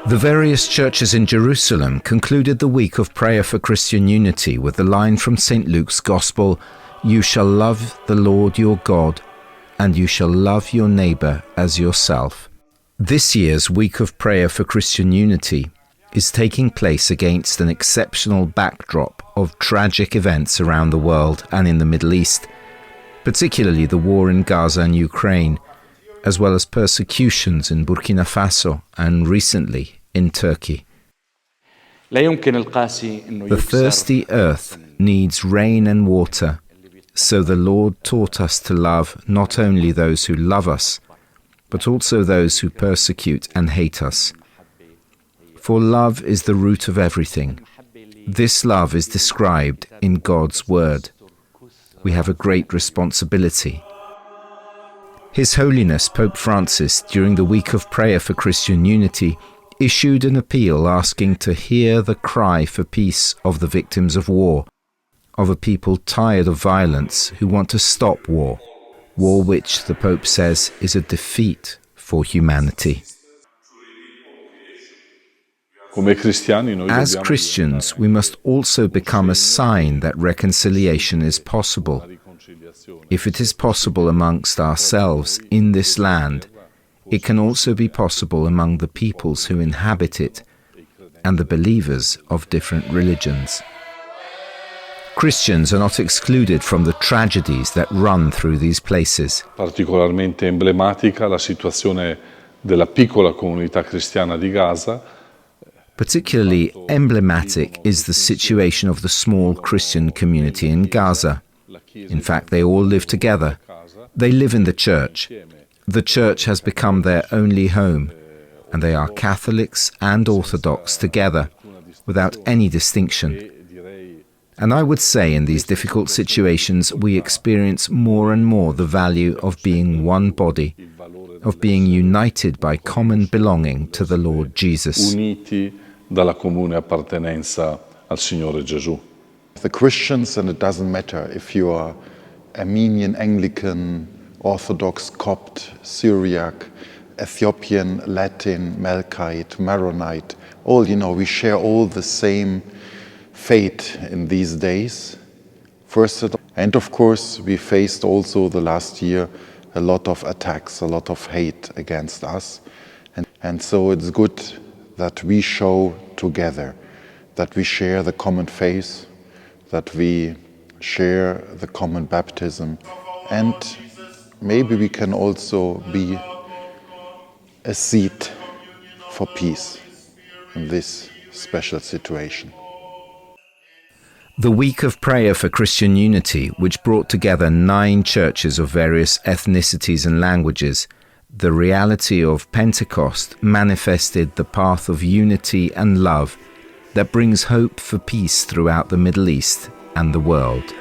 The various churches in Jerusalem concluded the week of prayer for Christian unity with the line from St. Luke's Gospel, "You shall love the Lord your God, and you shall love your neighbour as yourself." This year's week of prayer for Christian unity is taking place against an exceptional backdrop of tragic events around the world and in the Middle East, particularly the war in Gaza and Ukraine, as well as persecutions in Burkina Faso and recently in Turkey. The thirsty earth needs rain and water, so the Lord taught us to love not only those who love us, but also those who persecute and hate us. For love is the root of everything. This love is described in God's Word. We have a great responsibility. His Holiness Pope Francis, during the week of prayer for Christian unity, issued an appeal asking to hear the cry for peace of the victims of war, of a people tired of violence who want to stop war, war which, the Pope says, is a defeat for humanity. As Christians, we must also become a sign that reconciliation is possible. If it is possible amongst ourselves in this land, it can also be possible among the peoples who inhabit it and the believers of different religions. Christians are not excluded from the tragedies that run through these places. Particolarmente emblematica la situazione della piccola comunità cristiana di Gaza. Particularly emblematic is the situation of the small Christian community in Gaza. In fact, they all live together. They live in the church. The church has become their only home, and they are Catholics and Orthodox together, without any distinction. And I would say in these difficult situations we experience more and more the value of being one body, of being united by common belonging to the Lord Jesus. Uniti dalla comune appartenenza al Signore Gesù. The Christians, and it doesn't matter if you are Armenian, Anglican, Orthodox, Copt, Syriac, Ethiopian, Latin, Melkite, Maronite, all, we share all the same fate in these days. And of course, we faced also the last year a lot of attacks, a lot of hate against us. And so it's good that we show together, that we share the common faith, that we share the common baptism, and maybe we can also be a seed for peace in this special situation. The week of prayer for Christian unity, which brought together 9 churches of various ethnicities and languages, the reality of Pentecost manifested the path of unity and love that brings hope for peace throughout the Middle East and the world.